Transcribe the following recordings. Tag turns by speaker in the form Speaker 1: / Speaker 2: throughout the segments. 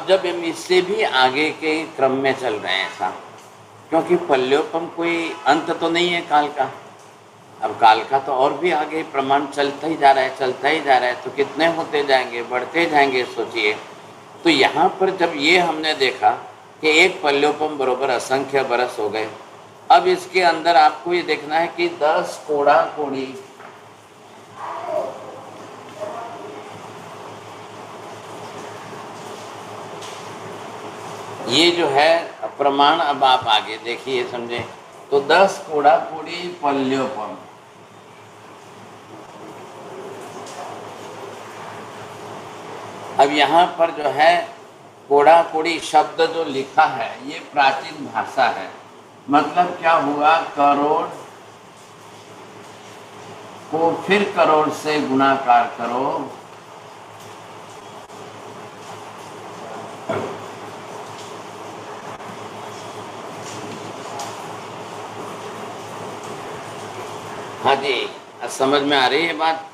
Speaker 1: अब जब हम इससे भी आगे के क्रम में चल रहे हैं साहब, क्योंकि पल्योपम कोई अंत तो नहीं है काल का। अब काल का तो और भी आगे प्रमाण चलता ही जा रहा है, चलता ही जा रहा है, तो कितने होते जाएंगे, बढ़ते जाएंगे, सोचिए। तो यहाँ पर जब ये हमने देखा कि एक पल्योपम बरोबर असंख्य बरस हो गए, अब इसके अंदर आपको ये देखना है कि 10 कोड़ा कोड़ी ये जो है प्रमाण, अब आप आगे देखिए समझे, तो 10 कोड़ा कोड़ी पल्योपम, अब यहाँ पर जो है कोड़ा कोड़ी शब्द जो लिखा है ये प्राचीन भाषा है, मतलब क्या हुआ, करोड़ को फिर करोड़ से गुणाकार करो, हाँ जी, समझ में आ रही है बात।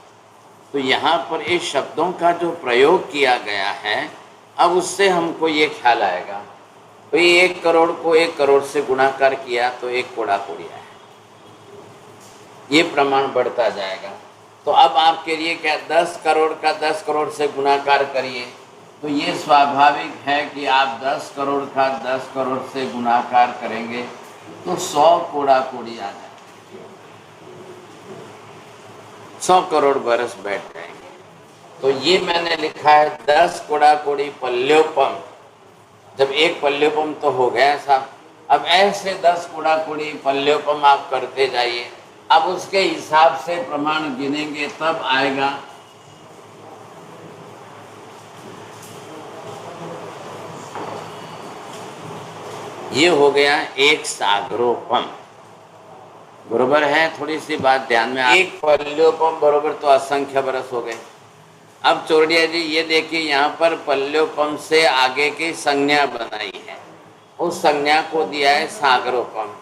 Speaker 1: तो यहाँ पर इस शब्दों का जो प्रयोग किया गया है, अब उससे हमको ये ख्याल आएगा भाई 1 करोड़ को 1 करोड़ से गुणाकार किया तो 1 कोड़ा कोड़ी है, ये प्रमाण बढ़ता जाएगा। तो अब आपके लिए क्या, 10 करोड़ का 10 करोड़ से गुणाकार करिए, तो ये स्वाभाविक है कि आप 10 करोड़ का 10 करोड़ से गुणाकार करेंगे तो 100 कोड़ा कोड़ी आ जाए, 100 करोड़ बरस बैठ जाएंगे। तो ये मैंने लिखा है 10 कोड़ा कोड़ी पल्योपम, जब एक पल्योपम तो हो गया साहब, अब ऐसे 10 कोड़ा कोड़ी पल्योपम आप करते जाइए, अब उसके हिसाब से प्रमाण गिनेंगे तब आएगा। ये हो गया एक सागरोपम, बरोबर है। थोड़ी सी बात ध्यान में, एक पल्योपम बरोबर तो असंख्य बरस हो गए। अब चोरडिया जी ये देखिए, यहाँ पर पल्योपम से आगे की संज्ञा बनाई है, उस संज्ञा को दिया है सागरोपम।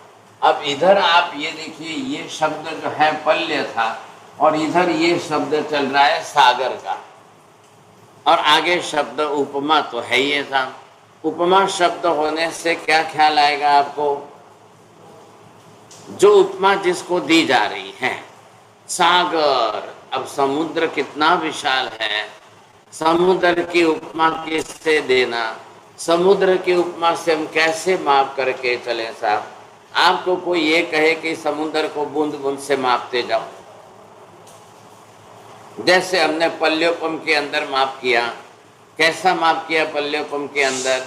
Speaker 1: अब इधर आप ये देखिए, ये शब्द जो है पल्य था और इधर ये शब्द चल रहा है सागर का, और आगे शब्द उपमा तो है ही था। उपमा शब्द होने से क्या ख्याल आएगा आपको, जो उपमा जिसको दी जा रही है सागर। अब समुद्र कितना विशाल है, समुद्र की उपमा किससे देना, समुद्र की उपमा से हम कैसे माप करके चलें साहब। आपको कोई ये कहे कि समुद्र को बूंद बूंद से मापते जाओ, जैसे हमने पल्योपम के अंदर माप किया, कैसा माप किया पल्योपम के अंदर,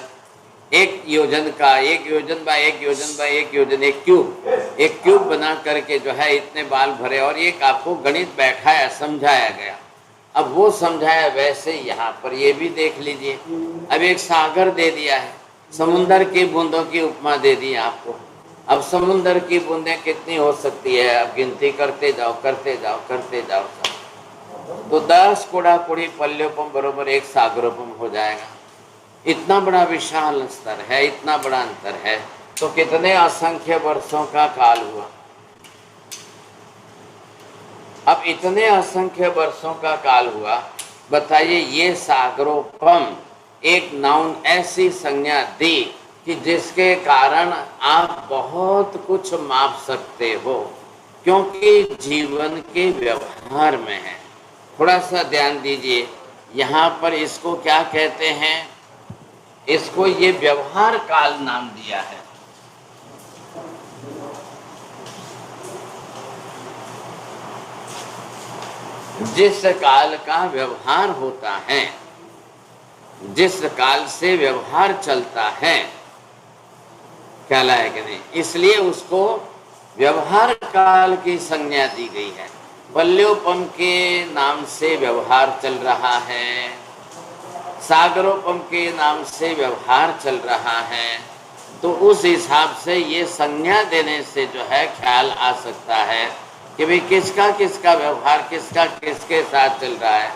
Speaker 1: एक योजन का, एक योजन बाय एक योजन बाय एक योजन, एक क्यूब बना करके जो है इतने बाल भरे, और एक आपको गणित बैठाया, समझाया गया। अब वो समझाया वैसे यहाँ पर ये भी देख लीजिए, अब एक सागर दे दिया है, समुद्र की बूंदों की उपमा दे दी आपको। अब समुद्र की बूंदें कितनी हो सकती है, अब गिनती करते जाओ करते जाओ करते जाओ, तो 10 कोड़ा कोड़ी पल्योपम बरोबर एक सागरोपम हो जाएगा। इतना बड़ा विशाल स्तर है, इतना बड़ा अंतर है, तो कितने असंख्य वर्षों का काल हुआ। अब इतने असंख्य वर्षों का काल हुआ, बताइए ये सागरोपम एक नाउन ऐसी संज्ञा दी कि जिसके कारण आप बहुत कुछ माप सकते हो, क्योंकि जीवन के व्यवहार में है। थोड़ा सा ध्यान दीजिए, यहाँ पर इसको क्या कहते हैं, इसको ये व्यवहार काल नाम दिया है। जिस काल का व्यवहार होता है, जिस काल से व्यवहार चलता है, ख्याल है कि नहीं, इसलिए उसको व्यवहार काल की संज्ञा दी गई है। पल्योपम के नाम से व्यवहार चल रहा है, सागरोपम के नाम से व्यवहार चल रहा है, तो उस हिसाब से ये संज्ञा देने से जो है ख्याल आ सकता है कि भाई किसका किसका व्यवहार किसका किसके साथ चल रहा है।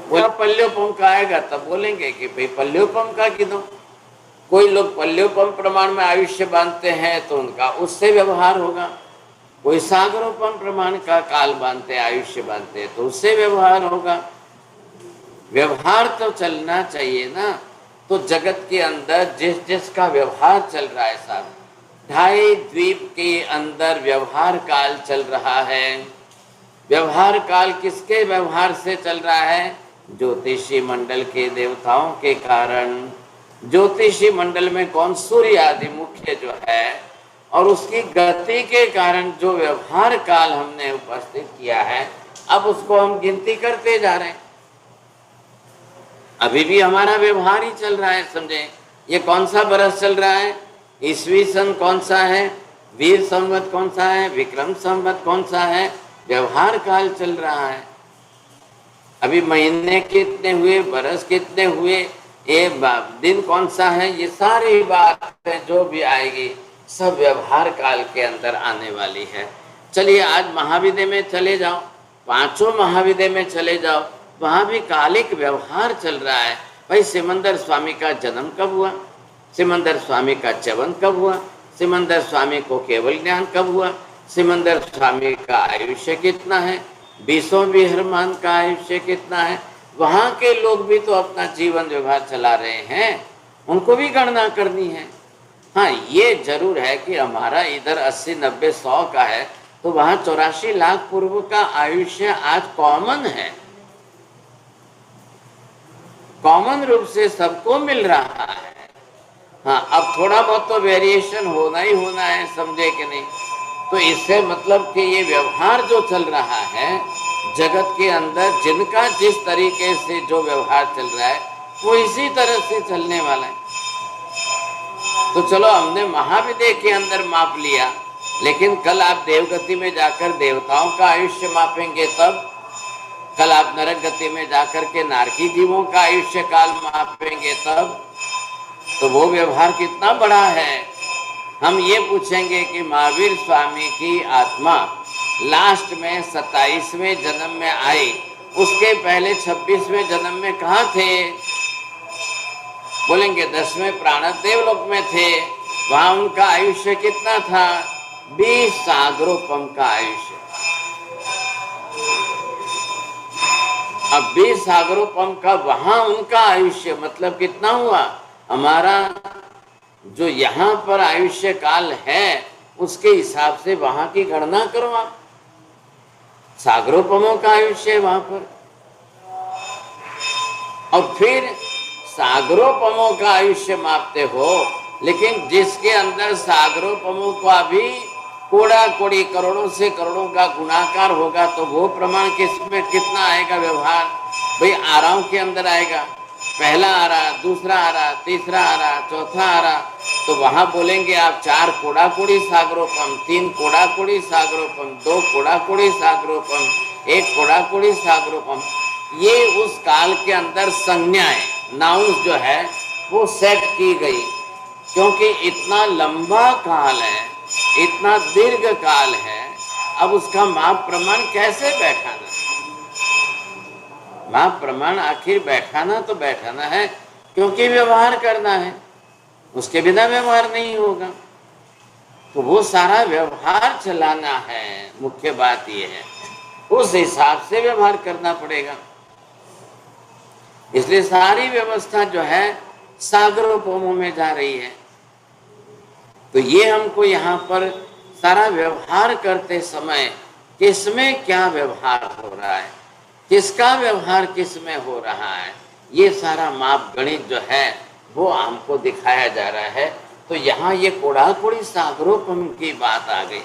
Speaker 1: वो पल्योपम का आएगा तब बोलेंगे कि भाई पल्योपम का गिनो। कोई लोग पल्योपम प्रमाण में आयुष्य बांधते हैं तो उनका उससे व्यवहार होगा, कोई सागरोपम प्रमाण का काल बांधते आयुष्य बांधते तो उससे व्यवहार होगा। व्यवहार तो चलना चाहिए ना, तो जगत के अंदर जिस जिसका व्यवहार चल रहा है साहब, 2.5 द्वीप के अंदर व्यवहार काल चल रहा है। व्यवहार काल किसके व्यवहार से चल रहा है? ज्योतिषी मंडल के देवताओं के कारण। ज्योतिषी मंडल में कौन? सूर्य आदि मुख्य जो है, और उसकी गति के कारण जो व्यवहार काल हमने उपस्थित किया है, अब उसको हम गिनती करते जा रहे हैं। अभी भी हमारा व्यवहार ही चल रहा है, समझे। ये कौन सा बरस चल रहा है? ईस्वी सन कौन सा है? वीर संवत कौन सा है? विक्रम संवत कौन सा है? व्यवहार काल चल रहा है। अभी महीने कितने हुए, बरस कितने हुए, ये दिन कौन सा है, ये सारी बातें जो भी आएगी सब व्यवहार काल के अंदर आने वाली है। चलिए आज महाविद्य में चले जाओ, 5 महाविद्य में चले जाओ, वहाँ भी कालिक व्यवहार चल रहा है। भाई सिमंदर स्वामी का जन्म कब हुआ? सिमंदर स्वामी का च्यवन कब हुआ? सिमंदर स्वामी को केवल ज्ञान कब हुआ? सिमंदर स्वामी का आयुष्य कितना है? 20 विहरमान का आयुष्य कितना है? वहाँ के लोग भी तो अपना जीवन व्यवहार चला रहे हैं, उनको भी गणना करनी है। हाँ, ये जरूर है कि हमारा इधर 80, 90, 100 का है, तो वहाँ 84 लाख पूर्व का आयुष्य आज कॉमन है, कॉमन रूप से सबको मिल रहा है। हाँ, अब थोड़ा बहुत तो वेरिएशन होना ही होना है, समझे कि नहीं। तो इससे मतलब कि ये व्यवहार जो चल रहा है जगत के अंदर, जिनका जिस तरीके से जो व्यवहार चल रहा है वो इसी तरह से चलने वाला है। तो चलो हमने महाविद्य के अंदर माप लिया, लेकिन कल आप देवगति में जाकर देवताओं का आयुष्य मापेंगे, तब कल आप नरक गति में जाकर के नारकी जीवों का आयुष्य काल मापेंगे, तब तो वो व्यवहार कितना बड़ा है। हम ये पूछेंगे कि महावीर स्वामी की आत्मा लास्ट में 27वें जन्म में आई, उसके पहले 26वें जन्म में कहाँ थे? बोलेंगे 10वें प्राण देवलोक में थे। वहां उनका आयुष्य कितना था? 20 सागरोपम का आयुष्य। अब 20 सागरोपम का वहां उनका आयुष्य मतलब कितना हुआ? हमारा जो यहाँ पर आयुष्य काल है उसके हिसाब से वहां की गणना करो आप। सागरोपमों का आयुष्य वहां पर, और फिर सागरोपमों का आयुष्य मापते हो, लेकिन जिसके अंदर सागरोपमों का भी कोड़ा कोड़ी करोड़ों से करोड़ों का गुणाकार होगा, तो वो प्रमाण किसमें कितना आएगा व्यवहार? भाई आराम के अंदर आएगा, पहला आ रहा, दूसरा आ रहा, तीसरा आ रहा, चौथा आ रहा, तो वहां बोलेंगे आप 4 कोड़ा कोड़ी सागरोपम, 3 कोड़ा कोड़ी सागरोपम, 2 कोड़ा कोड़ी सागरोपम, 1 कोड़ा कोड़ी सागरोपम। ये उस काल के अंदर संज्ञाएं, नाउन्स जो है वो सेट की गई, क्योंकि इतना लंबा काल है, इतना दीर्घ काल है, अब उसका माप प्रमाण कैसे बैठाना? माप प्रमाण आखिर बैठाना तो बैठाना है, क्योंकि व्यवहार करना है, उसके बिना व्यवहार नहीं होगा। तो वो सारा व्यवहार चलाना है, मुख्य बात ये है, उस हिसाब से व्यवहार करना पड़ेगा। इसलिए सारी व्यवस्था जो है सागरोपमों में जा रही है। तो ये हमको यहाँ पर सारा व्यवहार करते समय किसमें क्या व्यवहार हो रहा है, किसका व्यवहार किसमें हो रहा है, ये सारा माप गणित जो है वो हमको दिखाया जा रहा है। तो यहाँ ये कोड़ा कोड़ी सागरोपम की बात आ गई।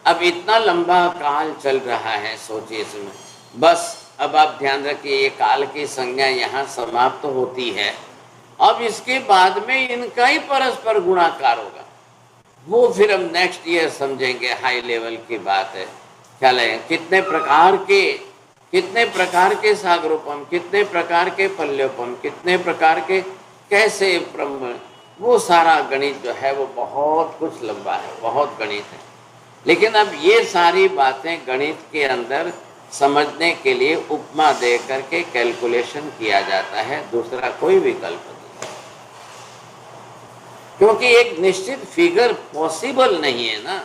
Speaker 1: अब इतना लंबा काल चल रहा है, सोचिए इसमें। बस अब आप ध्यान रखिए, ये काल की संज्ञा यहाँ समाप्त होती है। अब इसके बाद में इनका ही परस्पर गुणाकार होगा, वो फिर हम नेक्स्ट ईयर समझेंगे, हाई लेवल की बात है। ख्याल है कितने प्रकार के सागरोपम, कितने प्रकार के पल्योपम, कितने प्रकार के कैसे ब्रह्म, वो सारा गणित जो है वो बहुत कुछ लंबा है, बहुत गणित है। लेकिन अब ये सारी बातें गणित के अंदर समझने के लिए उपमा दे करके कैलकुलेशन किया जाता है, दूसरा कोई विकल्प नहीं, क्योंकि एक निश्चित फिगर पॉसिबल नहीं है ना,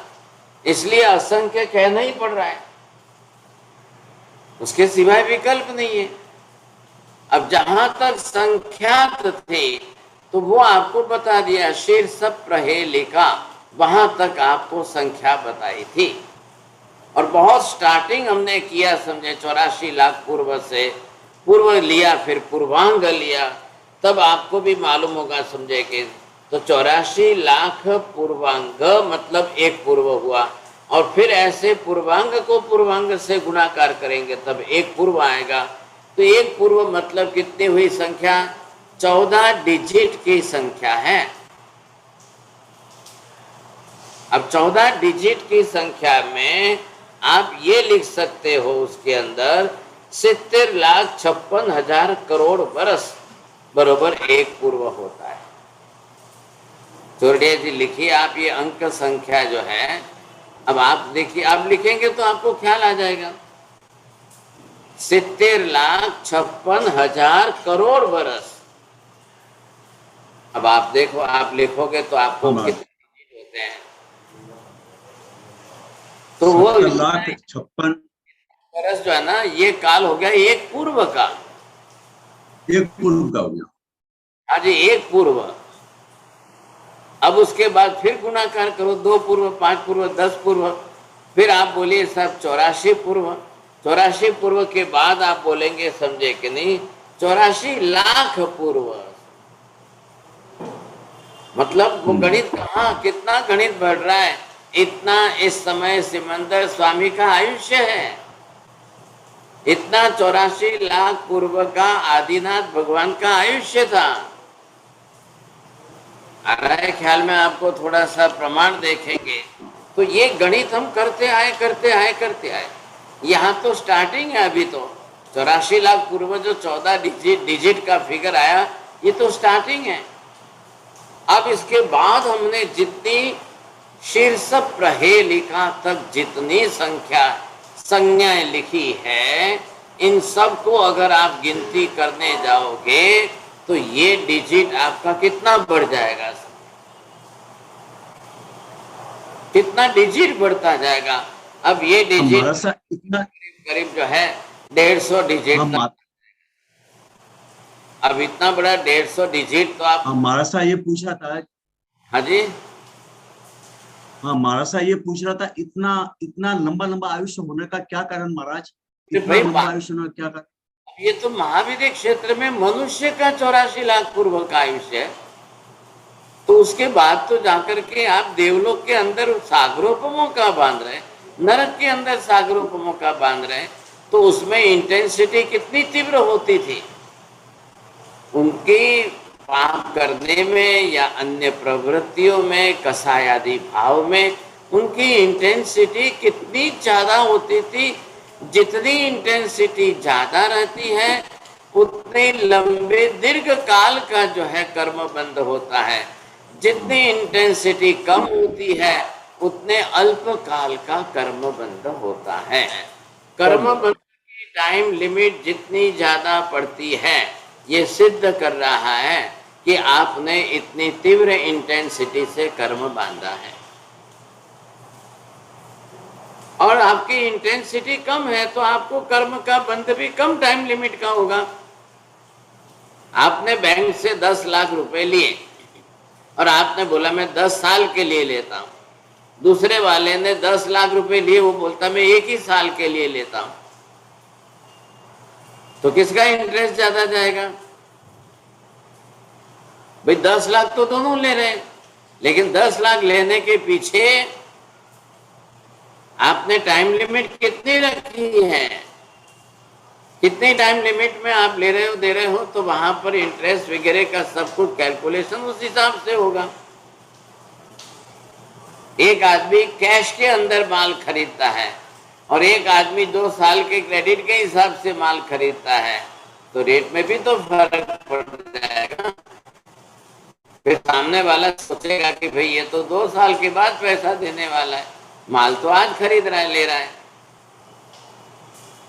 Speaker 1: इसलिए असंख्य कहना ही पड़ रहा है, उसके सिवाय विकल्प नहीं है। अब जहां तक संख्यात थे तो वो आपको बता दिया शीर्ष प्रहेलिका, वहां तक आपको संख्या बताई थी। और बहुत स्टार्टिंग हमने किया समझे 84 लाख पूर्व से, पूर्व लिया फिर पूर्वांग लिया, तब आपको भी मालूम होगा समझे कि तो 84 लाख पूर्वांग मतलब एक पूर्व हुआ, और फिर ऐसे पूर्वांग को पूर्वांग से गुणाकार करेंगे तब एक पूर्व आएगा। तो एक पूर्व मतलब कितनी हुई संख्या? 14 डिजिट की संख्या है। अब 14 डिजिट की संख्या में आप ये लिख सकते हो उसके अंदर 70,56,000 करोड़ वर्ष बरोबर एक पूर्व होता है। चोरडिया जी लिखिए आप ये अंक संख्या जो है, अब आप देखिए, आप लिखेंगे तो आपको ख्याल आ जाएगा। 70,56,000 करोड़ वर्ष। अब आप देखो, आप लिखोगे तो आपको कितने डिजिट होते हैं? तो वो
Speaker 2: 70,56,000
Speaker 1: वर्ष जो है ना, ये काल हो गया एक पूर्व का,
Speaker 2: एक पूर्व का हो गया।
Speaker 1: हाँ जी, एक पूर्व। अब उसके बाद फिर गुणाकार करो, 2 पूर्व, 5 पूर्व, 10 पूर्व, फिर आप बोलिए सब 84 पूर्व। 84 पूर्व के बाद आप बोलेंगे समझे कि नहीं 84 लाख पूर्व। मतलब वो गणित कहाँ, कितना गणित बढ़ रहा है, इतना इस समय सिमंदर स्वामी का आयुष्य है, इतना 84 लाख पूर्व का आदिनाथ भगवान का आयुष्य था। आ रहा है ख्याल में आपको? थोड़ा सा प्रमाण देखेंगे तो ये गणित हम करते आए। यहाँ तो स्टार्टिंग है, अभी तो 84 लाख पूर्व जो 14 डिजिट का फिगर आया, ये तो स्टार्टिंग है। अब इसके बाद हमने जितनी शीर्ष प्रहेलिका तक जितनी संज्ञाएं लिखी है, इन सब को अगर आप गिनती करने जाओगे तो ये डिजिट आपका कितना बढ़ जाएगा, कितना डिजिट बढ़ता जाएगा। अब ये डिजिट
Speaker 2: इतना
Speaker 1: करीब जो है 150 डिजिट तक। अब इतना बड़ा 150 डिजिट तो आप
Speaker 2: हमारा सा ये पूछ रहा था।
Speaker 1: हाँ जी,
Speaker 2: हाँ, हमारा सा ये पूछ रहा था, इतना लंबा आयुष्य होने का क्या कारण महाराज? इतना
Speaker 1: भाई
Speaker 2: लंबा आयुष्य होने का क्या कारण?
Speaker 1: ये तो महावीर क्षेत्र में मनुष्य का 84 लाख पूर्व का आयुष्य है। तो उसके बाद तो जाकर के आप देवलोक के अंदर सागरोपमों का बांध रहे, नरक के अंदर सागरोपमों का बांध रहे, तो उसमें इंटेंसिटी कितनी तीव्र होती थी उनकी पाप करने में या अन्य प्रवृत्तियों में, कसाय आदि भाव में, उनकी इंटेंसिटी कितनी ज्यादा होती थी। जितनी इंटेंसिटी ज्यादा रहती है उतने लंबे दीर्घ काल का जो है कर्म बंध होता है, जितनी इंटेंसिटी कम होती है उतने अल्प काल का कर्म बंध होता है। कर्म बंध की टाइम लिमिट जितनी ज्यादा पड़ती है, ये सिद्ध कर रहा है कि आपने इतनी तीव्र इंटेंसिटी से कर्म बांधा है, और आपकी इंटेंसिटी कम है तो आपको कर्म का बंध भी कम टाइम लिमिट का होगा। आपने बैंक से 10 लाख रुपए लिए और आपने बोला मैं 10 साल के लिए लेता हूं, दूसरे वाले ने 10 लाख रुपए लिए, वो बोलता मैं 1 ही साल के लिए लेता हूं, तो किसका इंटरेस्ट ज्यादा जाएगा? भाई 10 लाख तो दोनों ले रहे हैं, लेकिन 10 लाख लेने के पीछे आपने टाइम लिमिट कितनी रखी है, कितनी टाइम लिमिट में आप ले रहे हो, दे रहे हो, तो वहां पर इंटरेस्ट वगैरह का सब कुछ कैलकुलेशन उस हिसाब से होगा। एक आदमी कैश के अंदर माल खरीदता है और एक आदमी 2 साल के क्रेडिट के हिसाब से माल खरीदता है, तो रेट में भी तो फर्क पड़ जाएगा। फिर सामने वाला सोचेगा कि भाई ये तो 2 साल के बाद पैसा देने वाला है, माल तो आज खरीद रहा है, ले रहा है,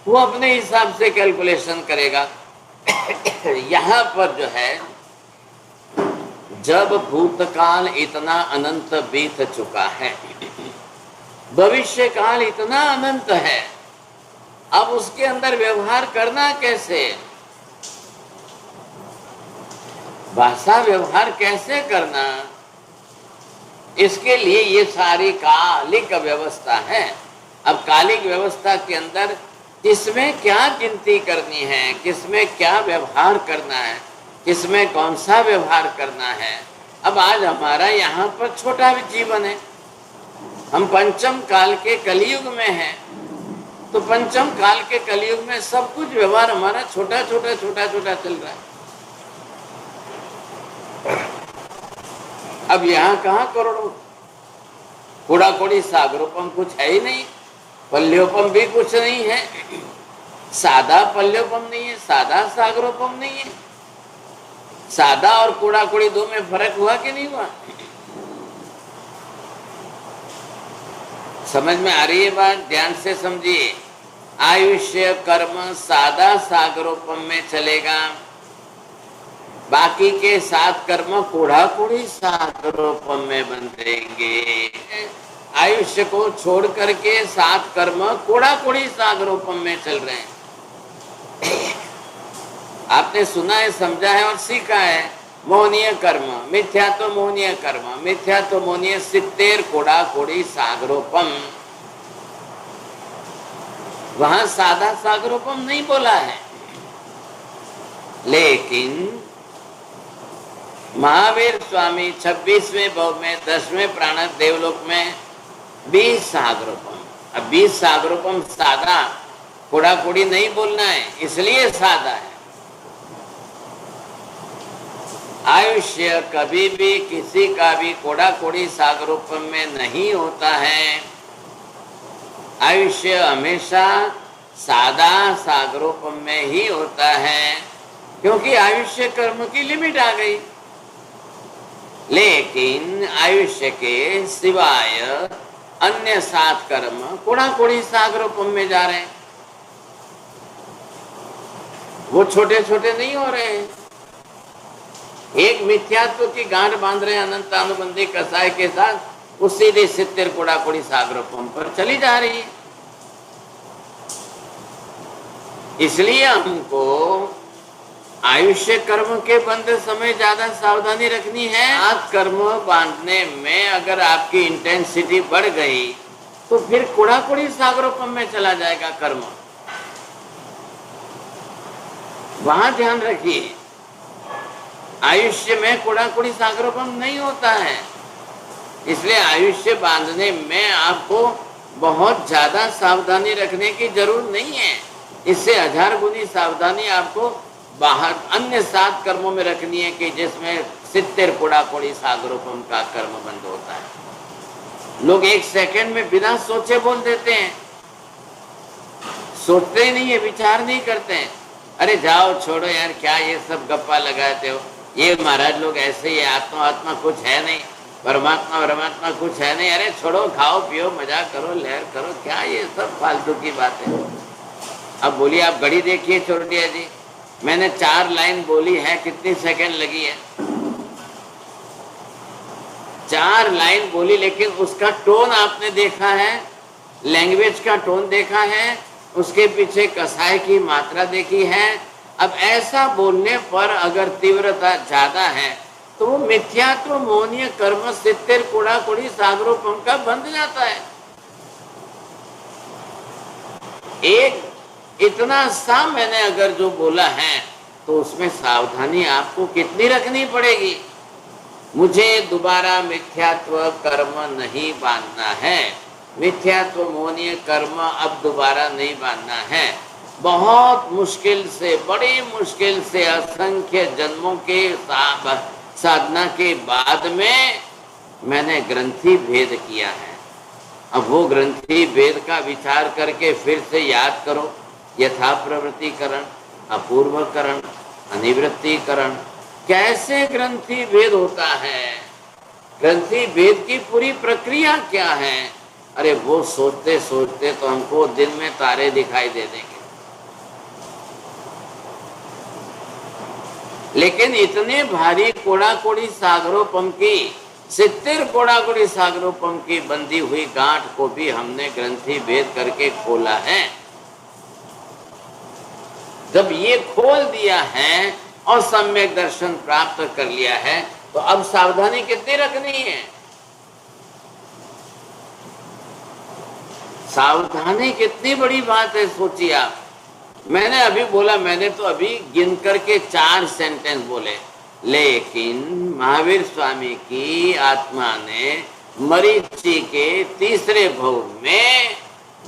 Speaker 1: वो अपने हिसाब से कैलकुलेशन करेगा। यहाँ पर जो है, जब भूतकाल इतना अनंत बीत चुका है, भविष्य काल इतना अनंत है, अब उसके अंदर व्यवहार करना कैसे? भाषा व्यवहार कैसे करना, इसके लिए ये सारी कालिक व्यवस्था है। अब कालिक व्यवस्था के अंदर किसमें क्या गिनती करनी है, किसमें क्या व्यवहार करना है, किसमें कौन सा व्यवहार करना है। अब आज हमारा यहाँ पर छोटा जीवन है, हम पंचम काल के कलयुग में हैं, तो पंचम काल के कलयुग में सब कुछ व्यवहार हमारा छोटा छोटा छोटा छोटा चल रहा है। अब यहाँ कहाँ करोड़ों, कूड़ा कोड़ी सागरोपम कुछ है ही नहीं, पल्योपम भी कुछ नहीं है, सादा पल्योपम नहीं है, सादा सागरोपम नहीं है। सादा और कूड़ा कोड़ी दो में फर्क हुआ कि नहीं हुआ? समझ में आ रही है बात? ध्यान से समझिए। आयुष्य कर्म सादा सागरोपम में चलेगा, बाकी के 7 कर्म कूड़ा कोड़ी सागरोपम में बंधेंगे। आयुष्य को छोड़ करके 7 कर्म कूड़ा कोड़ी सागरोपम में चल रहे हैं। आपने सुना है, समझा है और सीखा है। मोहनीय कर्म, मिथ्या तो मोहनीय कर्म, मिथ्या तो मोहनीय 70 कूड़ा कोड़ी सागरोपम। वहां सादा सागरोपम नहीं बोला है, लेकिन महावीर स्वामी 26वें भव में 10वें प्राण देवलोक में 20 सागरोपम। अब 20 सागरोपम सादा, कूड़ा कोड़ी नहीं बोलना है, इसलिए सादा है। आयुष्य कभी भी किसी का भी कूड़ा कोड़ी सागरोपम में नहीं होता है। आयुष्य हमेशा सादा सागरोपम में ही होता है, क्योंकि आयुष्य कर्म की लिमिट आ गई। लेकिन आयुष्य के सिवाय अन्य 7 कर्म कूड़ा कोड़ी सागरोपम में जा रहे हैं, वो छोटे छोटे नहीं हो रहे हैं। एक मिथ्यात्व की गांठ बांध रहे हैं अनंतानुबंधी कसाय के साथ, वो सीधे 70 कूड़ा कोड़ी सागरोपम पर चली जा रही है। इसलिए हमको आयुष्य कर्म के बंधे समय ज्यादा सावधानी रखनी है। 7 कर्म बांधने में अगर आपकी इंटेंसिटी बढ़ गई तो फिर कूड़ा कोड़ी सागरोपम में चला जाएगा कर्म। वहां ध्यान रखिए, आयुष्य में कूड़ा कोड़ी सागरोपम नहीं होता है। इसलिए आयुष्य बांधने में आपको बहुत ज्यादा सावधानी रखने की जरूरत नहीं है। इससे 1000 गुनी सावधानी आपको बाहर अन्य 7 कर्मों में रखनी है, कि जिसमें 70 कूड़ा कोड़ी सागरोपम का कर्म बंद होता है। लोग 1 सेकंड में बिना सोचे बोल देते हैं, सोचते ही नहीं है, विचार नहीं करते हैं। अरे जाओ छोड़ो यार, क्या ये सब गप्पा लगाते हो, ये महाराज लोग ऐसे ही, आत्मा आत्मा कुछ है नहीं, परमात्मा परमात्मा कुछ है नहीं, अरे छोड़ो, खाओ पियो, मजा करो, लहर करो, क्या ये सब फालतू की बातें। अब बोलिए, आप घड़ी देखिए चोरटिया जी, मैंने 4 लाइन बोली है, कितनी सेकंड लगी है? 4 लाइन बोली, लेकिन उसका टोन आपने देखा है, लैंग्वेज का टोन देखा है, उसके पीछे कसाय की मात्रा देखी है। अब ऐसा बोलने पर अगर तीव्रता ज्यादा है तो वो मिथ्यात्व मोहनीय कर्म 70 कूड़ा कोड़ी सागरोपम का बंध जाता है। एक इतना सा मैंने अगर जो बोला है तो उसमें सावधानी आपको कितनी रखनी पड़ेगी। मुझे दोबारा मिथ्यात्व कर्म नहीं बांधना है, मिथ्यात्व मोहनीय कर्म अब दोबारा नहीं बांधना है। बहुत मुश्किल से, बड़ी मुश्किल से, असंख्य जन्मों के साधना के बाद में मैंने ग्रंथि भेद किया है। अब वो ग्रंथि भेद का विचार करके फिर से याद करो, यथा प्रवृत्तिकरण, अपूर्वकरण, अनिवृत्तिकरण, कैसे ग्रंथि भेद होता है, ग्रंथि भेद की पूरी प्रक्रिया क्या है। अरे वो सोचते सोचते तो हमको दिन में तारे दिखाई दे देंगे। लेकिन इतने भारी कोड़ा कोड़ी सागरोपम की, 70 कोड़ा कोड़ी सागरोपम की बंधी हुई गांठ को भी हमने ग्रंथि भेद करके खोला है। जब ये खोल दिया है और सम्यक दर्शन प्राप्त कर लिया है, तो अब सावधानी कितनी रखनी है? सावधानी कितनी बड़ी बात है, सोचिए आप। मैंने अभी बोला, मैंने तो अभी गिन करके 4 सेंटेंस बोले, लेकिन महावीर स्वामी की आत्मा ने मरीचि के तीसरे भव में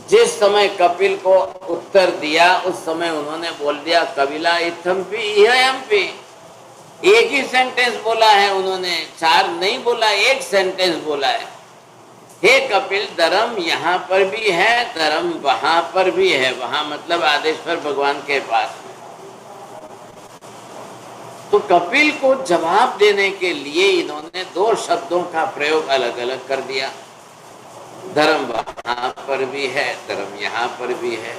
Speaker 1: जिस समय कपिल को उत्तर दिया, उस समय उन्होंने बोल दिया कपिला इत्थम्पि इहयम्पि। एक ही सेंटेंस बोला है उन्होंने, 4 नहीं बोला, एक सेंटेंस बोला है। हे कपिल, धर्म यहाँ पर भी है, धर्म वहां पर भी है। वहां मतलब आदेश्वर भगवान के पास में। तो कपिल को जवाब देने के लिए इन्होंने 2 शब्दों का प्रयोग अलग अलग कर दिया, धर्म वहां पर भी है, धर्म यहाँ पर भी है।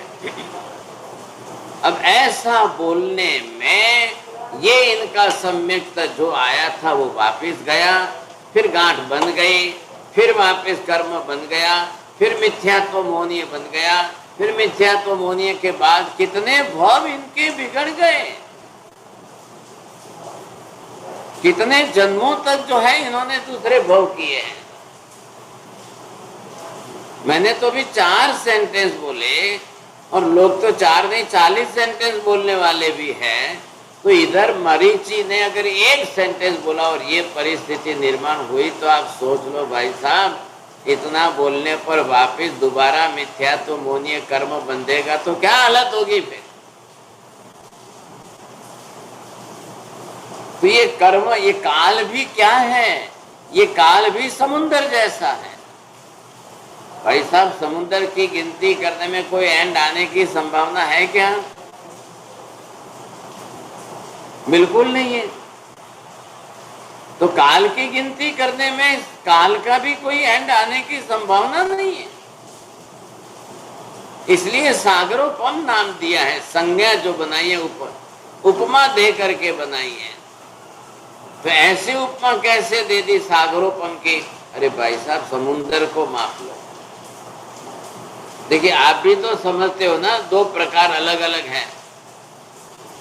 Speaker 1: अब ऐसा बोलने में ये इनका सम्यक जो आया था वो वापिस गया, फिर गांठ बन गई, फिर वापिस कर्म बन गया, फिर मिथ्यात्व मोहनीय बन गया, फिर मिथ्यात्व मोहनीय के बाद कितने भाव इनके बिगड़ गए। कितने जन्मों तक जो है इन्होंने दूसरे भाव किए हैं। मैंने तो अभी 4 सेंटेंस बोले, और लोग तो 4 नहीं 40 सेंटेंस बोलने वाले भी हैं। तो इधर मरीचि ने अगर एक सेंटेंस बोला और ये परिस्थिति निर्माण हुई, तो आप सोच लो भाई साहब, इतना बोलने पर वापिस दोबारा मिथ्यात्व मोहनीय कर्म बंधेगा तो क्या हालत होगी फिर। तो ये कर्म, ये काल भी क्या है? ये काल भी समुद्र जैसा है भाई साहब। समुद्र की गिनती करने में कोई एंड आने की संभावना है क्या? बिल्कुल नहीं है। तो काल की गिनती करने में काल का भी कोई एंड आने की संभावना नहीं है। इसलिए सागरोपम नाम दिया है। संज्ञा जो बनाई है, उपमा दे करके बनाई है। तो ऐसी उपमा कैसे दे दी सागरोपम की? अरे भाई साहब, समुद्र को माप लो। देखिए, आप भी तो समझते हो ना, 2 प्रकार अलग अलग हैं।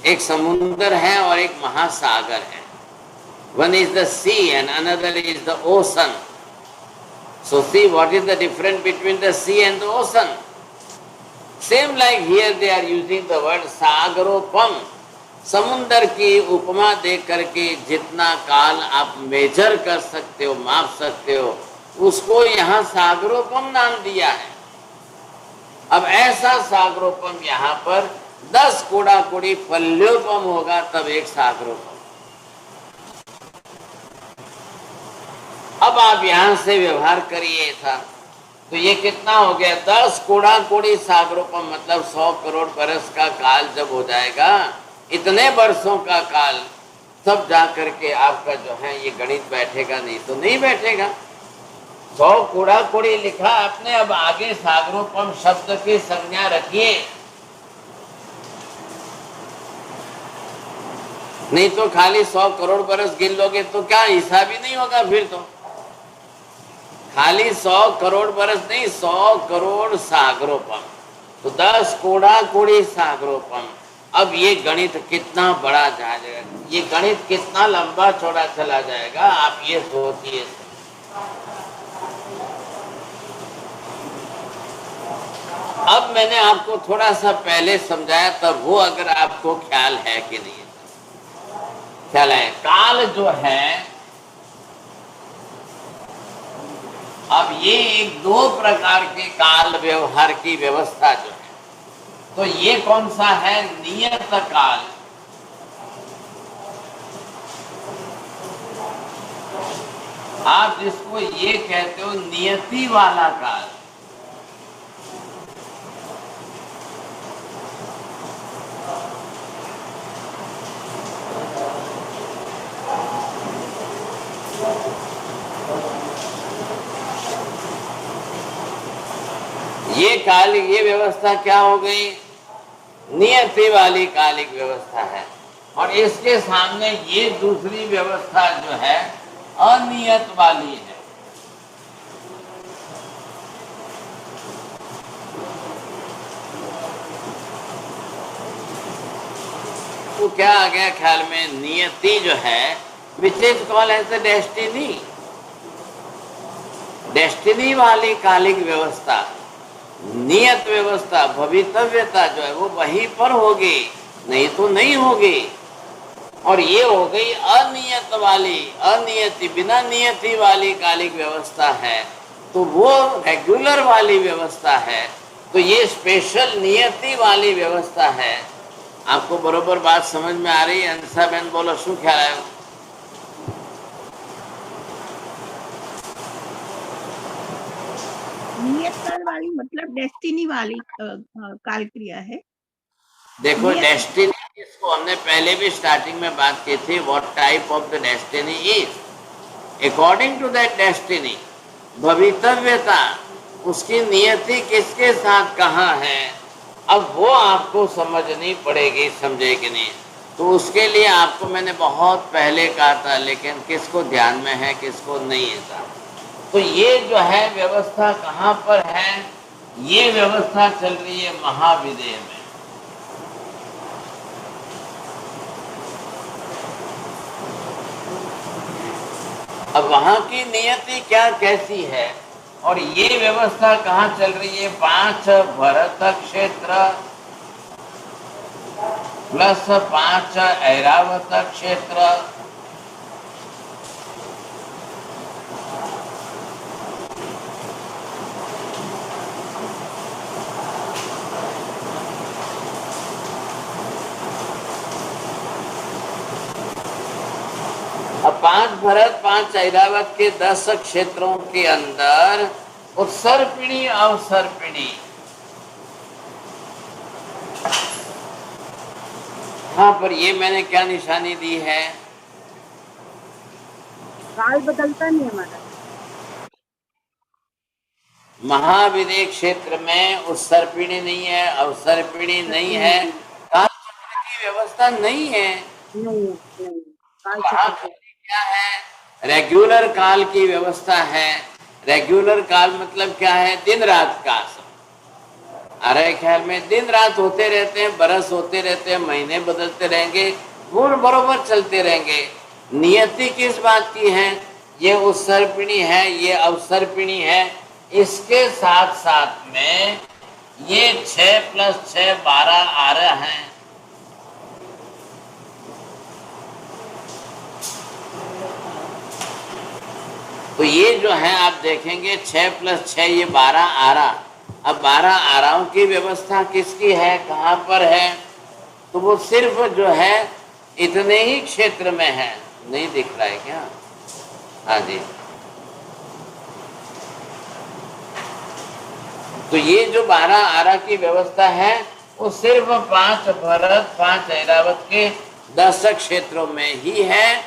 Speaker 1: एक समुद्र है और एक महासागर है। One is the sea and another is the ocean. So see what is the difference between the sea and the ocean. Same like here they are using the word सागरोपम। समुद्र की उपमा दे करके जितना काल आप मेजर कर सकते हो, माप सकते हो, उसको यहाँ सागरोपम नाम दिया है। अब ऐसा सागरोपम यहाँ पर 10 कोड़ा कोड़ी पल्योपम होगा, तब एक सागरोपम। अब आप यहां से व्यवहार करिए था, तो ये कितना हो गया? 10 कोड़ा कोड़ी सागरोपम, मतलब 100 करोड़ बरस का काल जब हो जाएगा, इतने वर्षों का काल, तब जा करके आपका जो है ये गणित बैठेगा, नहीं तो नहीं बैठेगा। 100 कोड़ा कोड़ी लिखा आपने, अब आगे सागरोपम शब्द की संज्ञा रखिए, नहीं तो खाली 100 करोड़ बरस गिन लोगे तो क्या हिसाब ही नहीं होगा। फिर तो खाली 100 करोड़ बरस नहीं, 100 करोड़ सागरोपम, तो 10 कोड़ा कोड़ी सागरोपम। अब ये गणित कितना बड़ा जाएगा, ये गणित कितना लंबा चौड़ा चला जाएगा, आप ये सोचिए। अब मैंने आपको थोड़ा सा पहले समझाया, तब वो अगर आपको ख्याल है कि नहीं ख्याल है। काल जो है, अब ये एक 2 प्रकार के काल व्यवहार की व्यवस्था जो है, तो ये कौन सा है? नियत काल। आप जिसको ये कहते हो नियति वाला काल। ये काल, ये व्यवस्था क्या हो गई? नियति वाली कालिक व्यवस्था है। और इसके सामने ये दूसरी व्यवस्था जो है अनियत वाली है। क्या आ गया ख्याल में? नियति जो है which is called as the destiny, destiny वाली कालिक व्यवस्था, नियत व्यवस्था, भवितव्यता जो है वो वहीं पर होगी, नहीं तो नहीं होगी। और ये हो गई अनियत वाली, अनियति बिना नियति वाली कालिक व्यवस्था है, तो वो रेगुलर वाली व्यवस्था है। तो ये स्पेशल नियति वाली व्यवस्था है। आपको बरोबर बात समझ में आ रही है? अंसा बहन बोलो, शू ख्याल आयो?
Speaker 3: नियत काल वाली मतलब डेस्टिनी वाली काल क्रिया है।
Speaker 1: देखो
Speaker 3: नियत-
Speaker 1: डेस्टिनी, इसको हमने पहले भी स्टार्टिंग में बात की थी, what type of the destiny is according to that destiny, भवितव्यता, उसकी नियति किसके साथ कहाँ है, अब वो आपको समझनी पड़ेगी, समझे कि नहीं? तो उसके लिए आपको मैंने बहुत पहले कहा था, लेकिन किसको ध्यान में है किसको नहीं है था। तो ये जो है व्यवस्था कहाँ पर है? ये व्यवस्था चल रही है महाविदेह में। अब वहां की नियति क्या कैसी है और ये व्यवस्था कहाँ चल रही है? 5 भरत क्षेत्र प्लस 5 ऐरावत क्षेत्र, अब 5 भरत 5 ऐरावत के 10 क्षेत्रों के अंदर उत्सर्पिणी अवसर्पिणी, हाँ पर ये मैंने क्या निशानी दी है?
Speaker 3: काल बदलता नहीं हमारा।
Speaker 1: महाविदेह क्षेत्र में उत्सर्पिणी नहीं है, अवसर्पिणी नहीं है, काल चक्र की व्यवस्था नहीं है।
Speaker 3: नहीं, काल
Speaker 1: वहाँ
Speaker 3: चक्र
Speaker 1: क्या है? रेगुलर काल की व्यवस्था है। रेगुलर काल मतलब क्या है? दिन रात का समय। अरे ख्याल में दिन रात होते रहते हैं, बरस होते रहते हैं, महीने बदलते रहेंगे, वो बरोबर चलते रहेंगे। नियति किस बात की है? ये उत्सर्पिणी है, ये अवसर्पिणी है। इसके साथ साथ में ये 6 + 6 12 आ रहा है। तो ये जो है आप देखेंगे 6 + 6 ये 12 आ रहा। अब 12 आराओं की व्यवस्था किसकी है, कहाँ पर है? तो वो सिर्फ जो है इतने ही क्षेत्र में है। नहीं दिख रहा है क्या? हाँ जी। तो ये जो 12 आरा की व्यवस्था है वो सिर्फ 5 भरत 5 ऐरावत के 10 क्षेत्रों में ही है,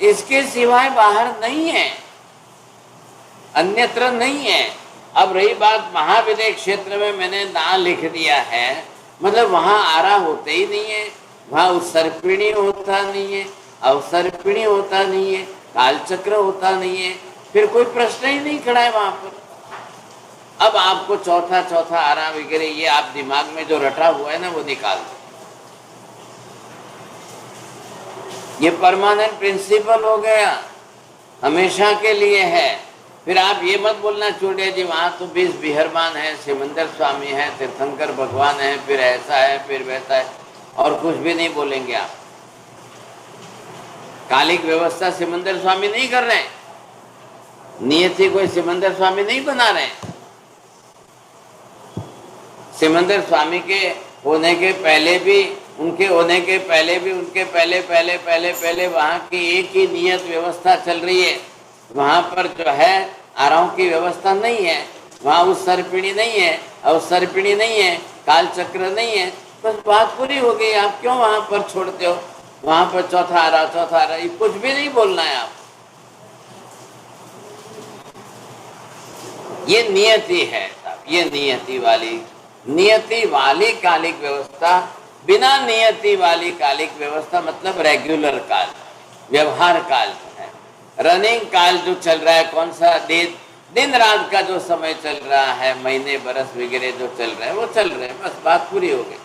Speaker 1: इसके सिवाय बाहर नहीं है, अन्यत्र नहीं है। अब रही बात महाविदेह क्षेत्र में, मैंने ना लिख दिया है, मतलब वहां आरा होते ही नहीं है, वहां उत्सर्पिणी होता नहीं है, अवसर्पिणी होता नहीं है, कालचक्र होता नहीं है, फिर कोई प्रश्न ही नहीं खड़ा है वहां पर। अब आपको चौथा आरा वगैरह ये आप दिमाग में जो रटा हुआ है ना वो निकाल दो। ये परमानेंट प्रिंसिपल हो गया, हमेशा के लिए है। फिर आप ये मत बोलना छोड़िए जी वहाँ तो 20 बिहरमान है, सिमंदर स्वामी है, तीर्थंकर भगवान है, फिर ऐसा है, फिर वैसा है, और कुछ भी नहीं बोलेंगे आप। कालिक व्यवस्था सिमंदर स्वामी नहीं कर रहे हैं, नियति कोई सिमंदर स्वामी नहीं बना रहे हैं। सिमंदर स्वामी के होने के पहले भी, उनके होने के पहले भी, उनके पहले वहाँ की एक ही नियत व्यवस्था चल रही है। वहाँ पर जो है आराओं की व्यवस्था नहीं है, वहाँ उत्सर्पिणी नहीं है, अवसर्पिणी नहीं है, काल चक्र नहीं है, बस बात पूरी हो गई। आप क्यों वहाँ पर छोड़ते हो? वहाँ पर चौथा आ रहा, ये कुछ भी नहीं बोलना है आप। ये नियति है साहब, ये नियति वाली कालिक व्यवस्था, बिना नियति वाली कालिक व्यवस्था मतलब रेगुलर काल, व्यवहार काल है, रनिंग काल जो चल रहा है, कौन सा दिन रात का जो समय चल रहा है, महीने बरस वगैरह जो चल रहे हैं वो चल रहे हैं, बस बात पूरी हो गई।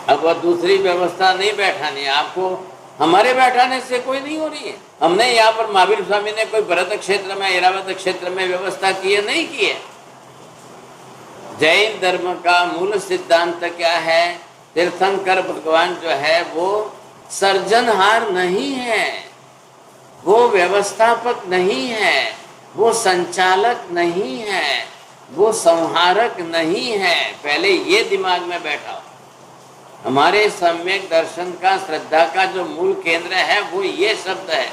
Speaker 1: अब वह दूसरी व्यवस्था नहीं बैठानी है आपको, हमारे बैठाने से कोई नहीं हो रही है। हमने यहाँ पर महावीर स्वामी ने कोई भरत क्षेत्र में, ऐरावत क्षेत्र में व्यवस्था की है? नहीं की है। जैन धर्म का मूल सिद्धांत क्या है? तीर्थंकर भगवान जो है वो सर्जनहार नहीं है, वो व्यवस्थापक नहीं है, वो संचालक नहीं है, वो संहारक नहीं है। पहले ये दिमाग में बैठाओ। हमारे सम्यक दर्शन का, श्रद्धा का जो मूल केंद्र है वो ये शब्द है।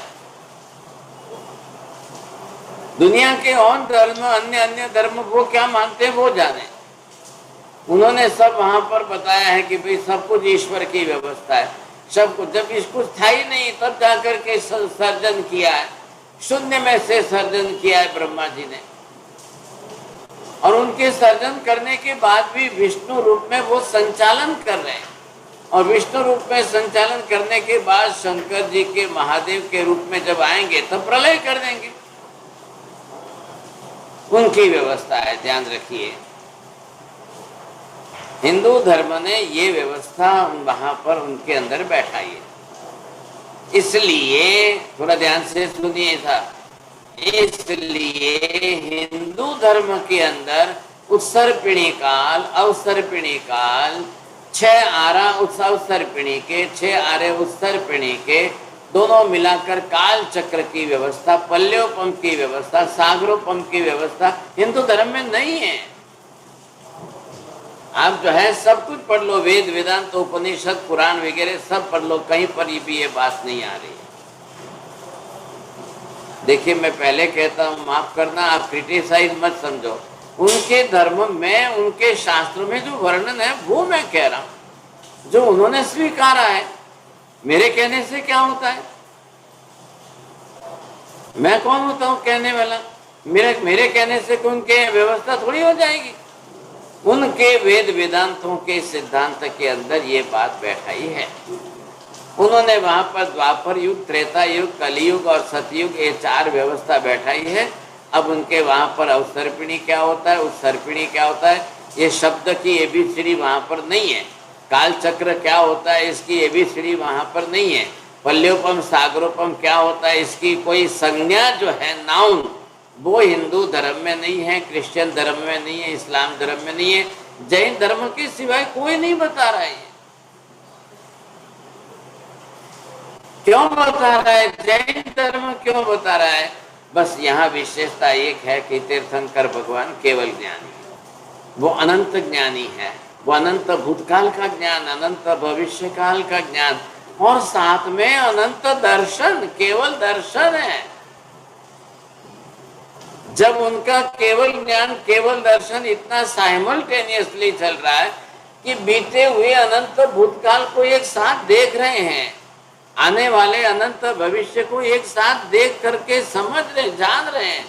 Speaker 1: दुनिया के और धर्म, अन्य धर्म वो क्या मानते हैं वो जाने। उन्होंने सब वहां पर बताया है कि भाई सब कुछ ईश्वर की व्यवस्था है, सब कुछ। जब इसको था ही नहीं तब जाकर के सर्जन किया है, शून्य में से सर्जन किया है ब्रह्मा जी ने। और उनके सर्जन करने के बाद भी विष्णु रूप में वो संचालन कर रहे हैं। और विष्णु रूप में संचालन करने के बाद शंकर जी के, महादेव के रूप में जब आएंगे तब प्रलय कर देंगे। उनकी व्यवस्था है, ध्यान रखिए। हिंदू धर्म ने ये व्यवस्था वहां पर उनके अंदर बैठाई है। इसलिए थोड़ा ध्यान से सुनिए था, इसलिए हिंदू धर्म के अंदर उत्सर्पिणी काल, अवसर्पिणी काल, 6 आरा उत्सर्पिणी के, 6 आरे उत्सर्पिणी के, दोनों मिलाकर काल चक्र की व्यवस्था, पल्योपम की व्यवस्था, सागरोपम की व्यवस्था हिंदू धर्म में नहीं है। आप जो है सब कुछ पढ़ लो, वेद, वेदांत, उपनिषद, पुराण वगैरह सब पढ़ लो, कहीं पर भी ये बात नहीं आ रही है। देखिए मैं पहले कहता हूँ, माफ करना, आप क्रिटिसाइज मत समझो। उनके धर्म में, उनके शास्त्रों में जो वर्णन है वो मैं कह रहा हूँ, जो उन्होंने स्वीकारा है। मेरे कहने से क्या होता है? मैं कौन होता हूँ कहने वाला? मेरे कहने से उनके व्यवस्था थोड़ी हो जाएगी। उनके वेद वेदांतों के सिद्धांत के अंदर ये बात बैठाई है। उन्होंने वहां पर द्वापर युग, त्रेता युग, कलियुग और सतयुग, ये 4 व्यवस्था बैठाई है। अब उनके वहां पर अवसर्पिणी क्या होता है, उत्सर्पिणी क्या होता है, ये शब्द की एबीसीडी वहां पर नहीं है। काल चक्र क्या होता है, इसकी एबीसीडी वहां पर नहीं है। पल्योपम, सागरोपम क्या होता है, इसकी कोई संज्ञा जो है, नाउन, वो हिंदू धर्म में नहीं है, क्रिश्चियन धर्म में नहीं है, इस्लाम धर्म में नहीं है, जैन धर्म के सिवाय कोई नहीं बता रहा है। क्यों बता रहा है? जैन धर्म क्यों बता रहा है? बस यहाँ विशेषता एक है कि तीर्थंकर भगवान केवल ज्ञानी है, वो अनंत ज्ञानी है। वो अनंत भूतकाल का ज्ञान, अनंत भविष्य काल का ज्ञान, और साथ में अनंत दर्शन, केवल दर्शन है। जब उनका केवल ज्ञान, केवल दर्शन इतना साइमल्टेनियसली चल रहा है कि बीते हुए अनंत भूतकाल को एक साथ देख रहे हैं, आने वाले अनंत भविष्य को एक साथ देख करके समझ रहे, जान रहे हैं,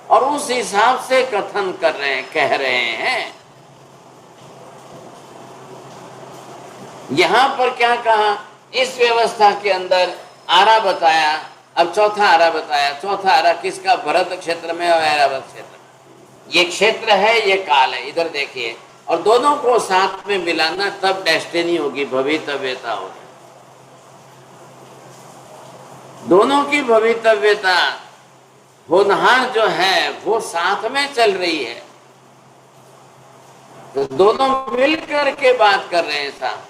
Speaker 1: और उस हिसाब से कथन कर रहे हैं, कह रहे हैं। यहां पर क्या कहा? इस व्यवस्था के अंदर आरा बताया, अब चौथा आरा बताया। चौथा आरा किसका? भरत क्षेत्र में और ऐरावत क्षेत्र। ये क्षेत्र है, ये काल है, इधर देखिए। और दोनों को साथ में मिलाना, तब डेस्टिनी होगी, भवितव्यता होगी। दोनों की भवितव्यता, होनहार जो है वो साथ में चल रही है, तो दोनों मिलकर के बात कर रहे हैं साथ।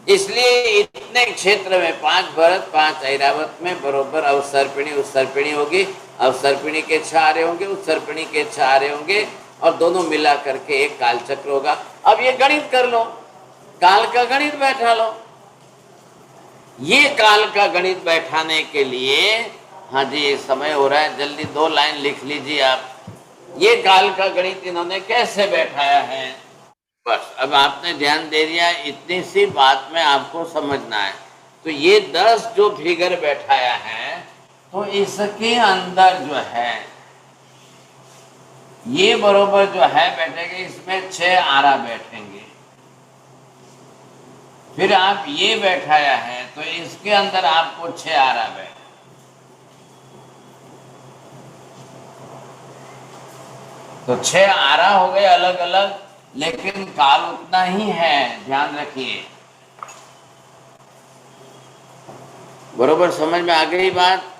Speaker 1: इसलिए इतने क्षेत्र में 5 भरत, 5 ऐरावत में बरोबर अवसर्पिणी, उत्सर्पिणी होगी। अवसर्पिणी के 6 आरे होंगे, उत्सर्पिणी के 6 आरे होंगे, और दोनों मिला करके एक काल चक्र होगा। अब ये गणित कर लो, काल का गणित बैठा लो। ये काल का गणित बैठाने के लिए, हाँ जी समय हो रहा है, जल्दी 2 लाइन लिख लीजिए आप। ये काल का गणित इन्होंने कैसे बैठाया है, बस अब आपने ध्यान दे दिया। इतनी सी बात में आपको समझना है। तो ये 10 जो फिगर बैठाया है, तो इसके अंदर जो है ये बरोबर जो है बैठेंगे, इसमें 6 आरा बैठेंगे। फिर आप ये बैठाया है, तो इसके अंदर आपको 6 आरा बैठे। तो 6 आरा हो गए अलग अलग, लेकिन काल उतना ही है, ध्यान रखिए। बरोबर समझ में आ गई बात?